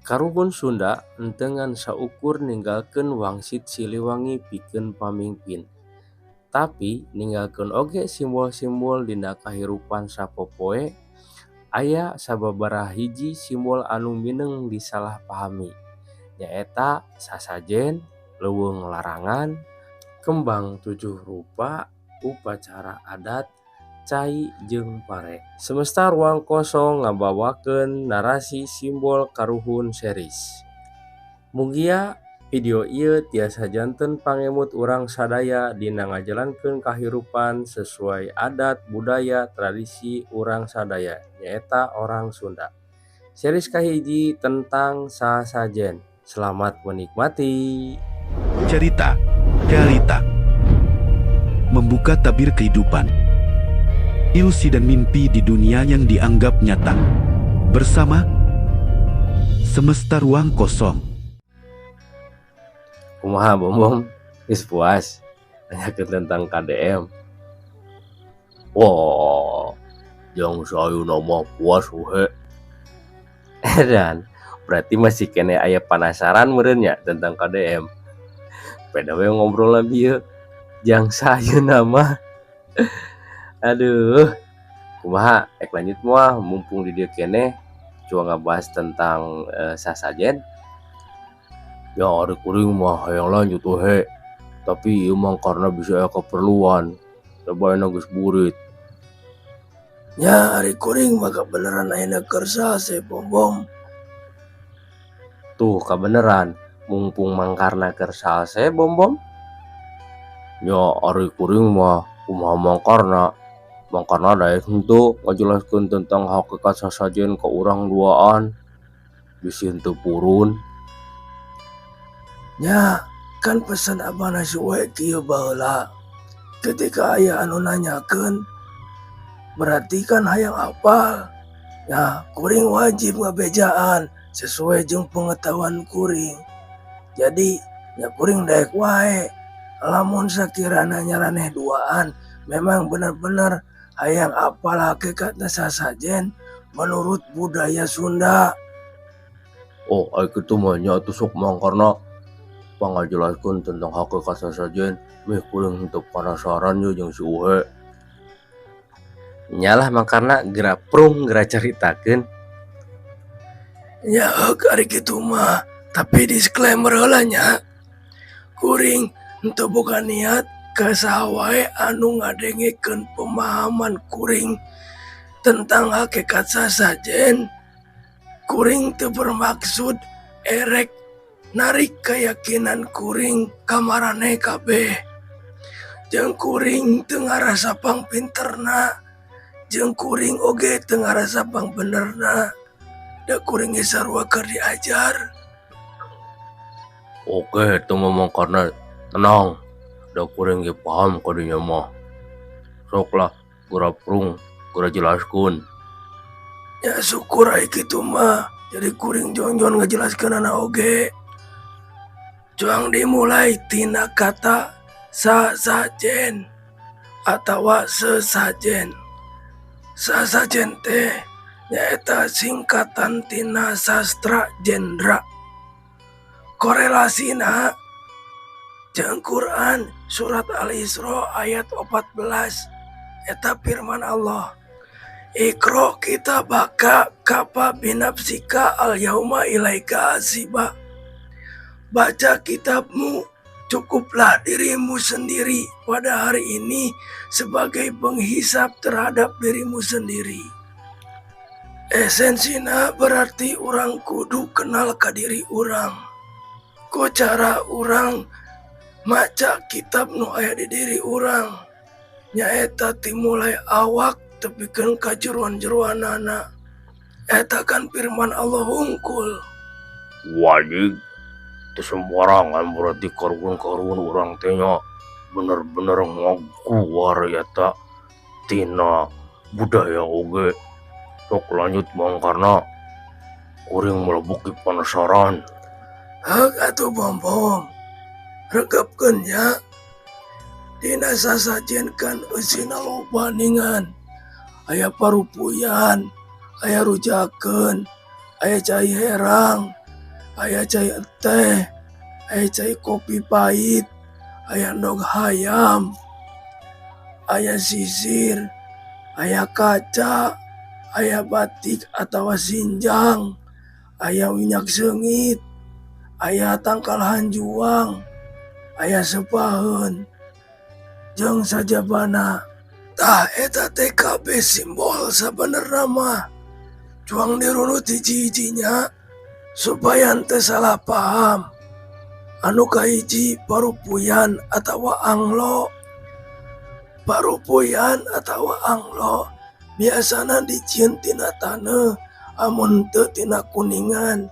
Karuhun Sunda entengan saukur ninggalkeun wangsit Siliwangi pikeun pamimpin. Tapi ninggalkeun oge simbol-simbol dina kahirupan sapopoe. Aya sababaraha hiji simbol anu mineng disalahpahami, nyaeta sasajen, leuweung larangan, kembang 7 rupa, upacara adat, cai jeung pare. Semesta ruang kosong ngabawakeun narasi simbol karuhun series. Mugia video ieu tiasa janten pangemut urang sadaya dina ngajalankeun kahirupan sesuai adat budaya tradisi urang sadaya, nyaeta orang Sunda. Series kahiji tentang sasajen. Selamat menikmati. Cerita Galita membuka tabir kehidupan, ilusi dan mimpi di dunia yang dianggap nyata. Bersama Semesta Ruang Kosong. Kumaha Bom? Geus puas nanyakeun tentang KDM. Wah, yang saya nama puas we. Dan berarti masih kene aya penasaran meureun nya tentang KDM. Peda we ngobrol lebih yeuh. Jang saya nama. Aduh. Kumaha ek lanjut moal mumpung di dieu keneh coba ngabahas tentang sasajen. Ya ari kuring mah hayang lanjut we. Tapi ieu mah karena bisa aya keperluan. Cobaina geus burit. Ya ari kuring mah beneran ayeuna keur sase Bom. Tuh kabeneran mumpung mangkarna keur salse Bom. Ya ari kuring mah kumaha mangkarna daek henteu ngajelaskeun tentang hakikat sasajen ka urang duaan. Bisi henteu purun. Ya kan pesan abana suwe kieu baheula. Ketika aya anu nanyakeun berarti kan hayang apal. Ya kuring wajib ngabejaan sesuai jeung pengetahuan kuring. Jadi ya kuring daek wae. Lamun sakirana nyaraneh duaan memang benar-benar hayang apal hakikatna sasajen menurut budaya Sunda. Oh, ai kitu mah nya atuh sok mangkarna pangajelaskeun tentang hakikat sasajen. Meh kuring henteu penasaran ye jeung si Uhe. Nyalah mangkarna geura prung geura caritakeun. Ya ari kitu mah, tapi disclaimer heula nya. Kuring henteu boga niat ka saha wae anu ngadengekeun pemahaman kuring tentang hakikat sasajen. Kuring teu bermaksud erek narik keyakinan kuring ka maraneh kabeh. Jeung kuring teu ngarasa pangpinterna, jeung kuring oge teu ngarasa pangbenerna. Da kuring ge sarua keur diajar. Oke, itu memang karena tenang. Da kuring ge paham kadinya mah. Sok lah, geura prung, geura jelaskeun. Ya syukur ai kitu mah. Jadi kuring jon-jon ngajelaskeunana oge. Joang dimulai tina kata sasajen atawa sesajen. Sasajen teh nyaeta singkatan tina sastra jendra. Korelasina jeung Quran surat Al-Isra ayat 14 eta firman Allah. Iqra kitabaka kafa binafsika al-yauma ilaika hasiba. Baca kitabmu, cukuplah dirimu sendiri pada hari ini sebagai penghisap terhadap dirimu sendiri. Esensina berarti urang kudu kenal ka diri urang. Ku cara urang maca kitab nu aya di diri urang. Nyaeta timulai awak tepikeun ka jeroan-jeroanana. Eta kan firman Allah hungkul. Wajib teu sembarangan berarti karuhun-karuhun urang teh nya bener-bener ngaguar eta tina budaya oge. Sok lanjut mangkarna kuring melebuki penasaran. Hak atuh Bom. Regepkeun nya. Dina sasajen kan eusina loba ningan. Aya parupuyan, aya rujakeun, aya cai herang, aya cai teh, aya cai kopi pahit, aya endog hayam, aya sisir, aya kaca, aya batik atawa sinjang, aya minyak seungit, aya tangkal hanjuang, aya sepaheun, jeung sajabana. Tah eta teh kabeh simbol sabenerna mah. Cuang dirunut hiji-hijinya supaya henteu salah paham. Anu kahiji parupuyan atawa anglo. Parupuyan atawa anglo biasana dijieun tina taneuh, amun teu tina kuningan.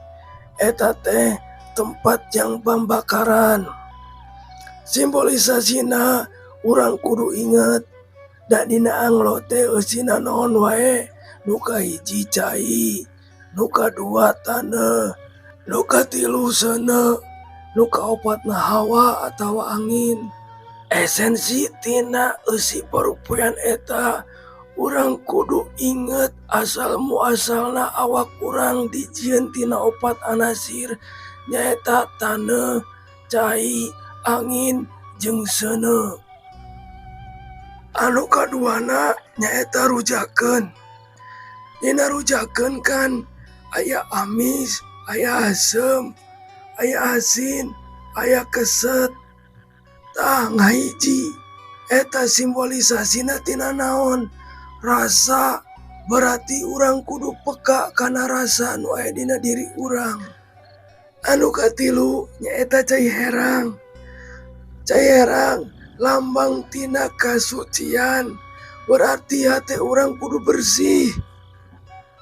Eta teh tempat yang pambakaran. Simbolisasina urang kudu inget da dina anglo teh eusina naon wae. Nu kahiji cai, nu kadua taneuh, nu katilu seuneu, nu kaopatna hawa atawa angin. Esensi tina eusi parupuyan eta urang kudu inget asal muasalna awak urang dijieun tina opat anasir nyaeta taneuh, cai, angin, jeung seuneu. Anu kaduana nyaeta rujakeun. Dina rujakeun kan aya amis, aya asem, aya asin, aya keset. Tah ngahiji eta simbolisasina tina naon? Rasa. Berarti urang kudu peka kana rasa nu aya dina diri urang. Anu katilu nyaeta cai herang. Cai herang lambang tina kasucian. Berarti hate urang kudu bersih.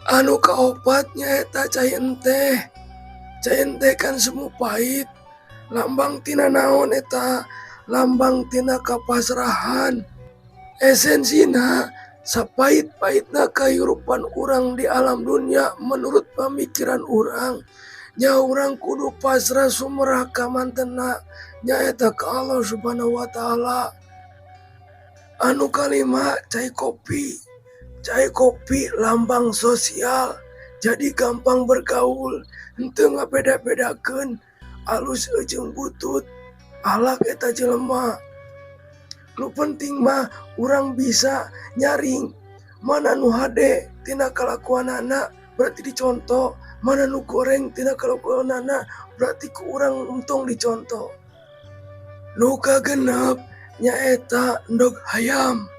Anu kaopat nyaeta cai enteh. Cai enteh kan semu pahit. Lambang tina naon eta? Lambang tina kapasrahan. Esensina sapahit-pahitna kahirupan urang di alam dunia menurut pamikiran urang, nya urang kudu pasrah sumrah ka mantena nyaeta ka Allah Subhanahu wa taala. Anu kalima cai kopi. Cai kopi lambang sosial, jadi gampang bergaul, henteu ngabeda-bedakeun alus jeung butut, alak eta jelema. Nu penting mah urang bisa nyaring mana nu hade tina kalakuanana berarti dicontoh, mana nu goreng tina kalakuanana berarti ku urang untung dicontoh. Nu kagenep nyaeta endog hayam.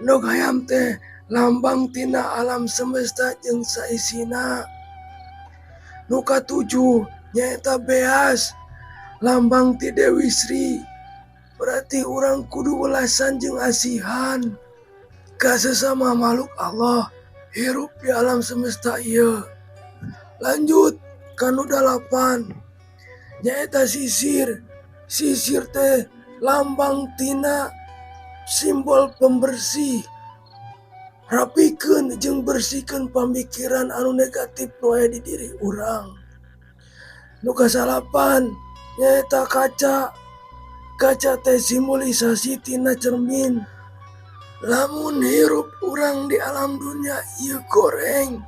Endog hayam teh lambang tina alam semesta jeung saisina. Nu katujuh nyaeta beas, lambang ti Dewi Sri. Berarti urang kudu welasan jeung asihan ka sesama makhluk Allah hirup di alam semesta ieu. Lanjut kanu 8 nyaeta sisir. Sisir teh lambang tina simbol pembersih. Rapikeun jeung bersihkeun pamikiran anu negatif nu aya di diri urang. Nu kasalapan nyaeta kaca. Kaca teh simbolisasi tina cermin. Lamun hirup urang di alam dunia ieu goreng,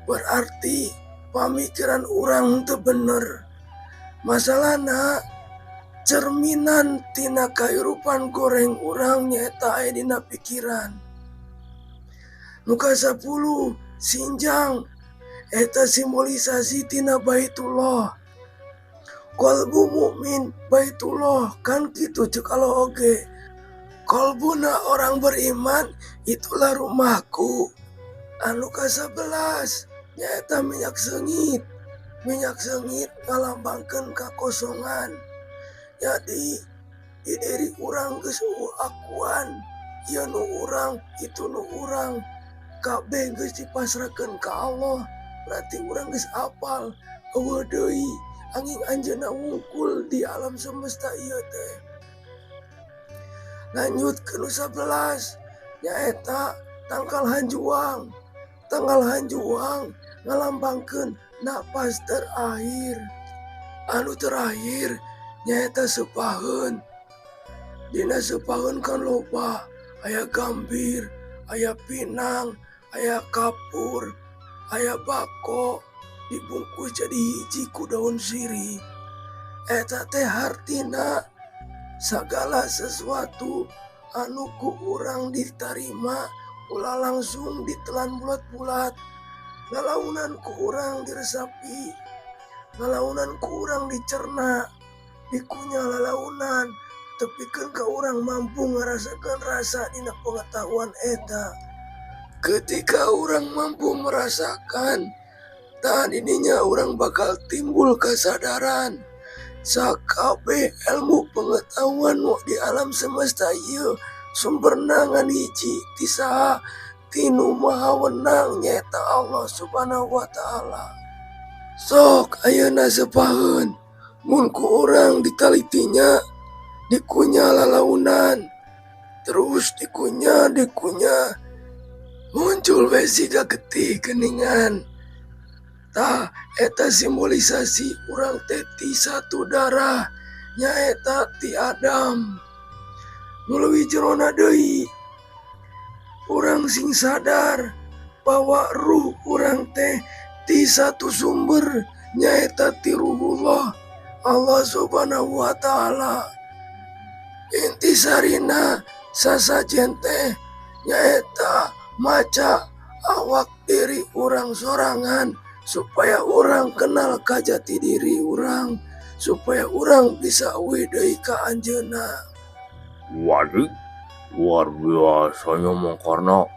berarti pamikiran urang teu bener. Masalahna cerminan tina kahirupan goreng urang nyaeta aya dina pikiran. Nu ka-10 sinjang, eta simbolisasi tina Baitullah. Qalbu mukmin Baitullah, kan kitu ceuk Allah oge. Qalbuna orang beriman itulah rumahku. Anu ka-11 nyaeta minyak seungit. Minyak seungit ngalambangkeun kakosongan. Jadi di diri urang geus akuan, ieu nu urang, itu nu urang. Kabeh geus dipasrahkeun ka Allah. Berarti urang geus apal eueuh deui angin anjeunna wungkul di alam semesta ieu teh. Lanjut ke nu 11 nyaeta tangkal hanjuang. Tangkal hanjuang ngalambangkeun napas terakhir. Anu terakhir nyaeta sepaheun. Dina sepaheun kan loba aya gambir, aya pinang, aya kapur, aya bako, dibungkus jadi hiji ku daun sirih. Eta teh hartina sagala sesuatu anu ku urang ditarima ulah langsung ditelan bulat-bulat. Lalaunan ku urang diresapi, lalaunan ku urang dicerna, dikunyah lalaunan, tepikeun ka urang mampu ngarasakeun rasa dina pengetahuan eta. Ketika urang mampu merasakan, tah dininya urang bakal timbul kesadaran. Sakabeh ilmu pengetahuan nu di alam semesta ieu sumberna ngan hiji ti saha? Tinu maha wenang nyaeta Allah Subhanahu wa Ta'ala. Sok ayeuna sepaheun mun ku urang ditalitinya dikunyah lalaunan, terus dikunyah muncul we siga getih geuningan. Tah eta simbolisasi urang teh ti satu darah nyaeta ti Adam. Nu leuwih jerona deui urang sing sadar bahwa ruh urang teh ti satu sumber nyaeta ti ruhullah Allah Subhanahu wa Ta'ala. Intisarina sasajen teh nyaeta maca awak diri urang sorangan supaya urang kenal ka jati diri urang, supaya urang bisa eueuh deui ka anjeunna. Waduh, luar biasanya mangkarna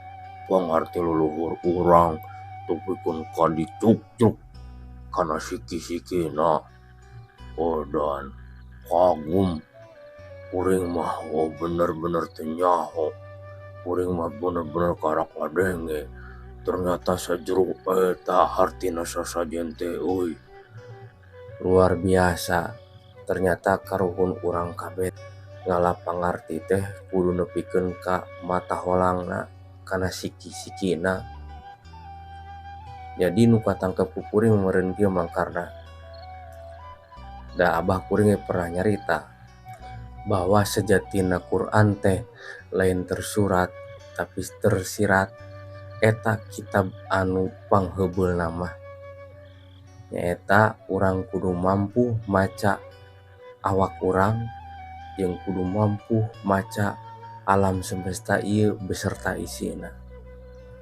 pangarti leluhur urang tepikeun ka dicuk-cuk kana siki-sikina. Dan kagum kuring mah bener-bener teu nyaho. Kuring mah bener-bener karak ladenge. Ternyata sajeruk eta hartina sasajen teh euy. Luar biasa. Ternyata karuhun urang kabeh ngala pangarti teh kudu nepikeun ka mata holangna kana siki-sikina. Jadi nu katangkep ku kuring meureun kieu mangkarna. Da abah kuring pernah nyarita bahwa sejatina Quran teh lain tersurat tapi tersirat. Eta kitab anu pangheubeulna mah nyaeta urang kudu mampu maca awak urang jeung kudu mampu maca alam semesta ieu beserta isina.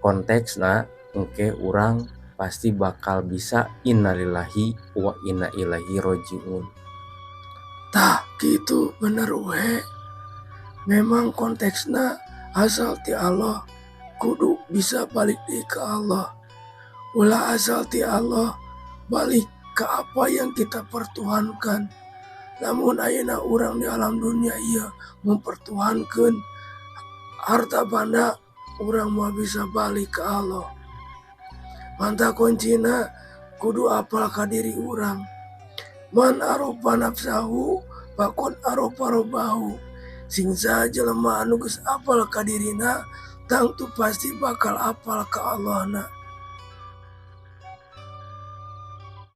Konteksna engke urang pasti bakal bisa innalillahi wa inna ilaihi rojiun. Tah gitu bener we. Memang konteksna asal ti Allah kudu bisa balik deui ka Allah. Ulah asal ti Allah balik ke apa yang kita pertuhankan. Namun ayeuna urang di alam dunia ieu mempertuhankan harta banda, urang mau bisa balik ke Allah. Manta kuncina kudu apal ka diri urang. Man aropa nafsahu bakun aropa robahu. Sing saha jelema anu geus apal ka dirina tangtu pasti bakal apal ka Allahna.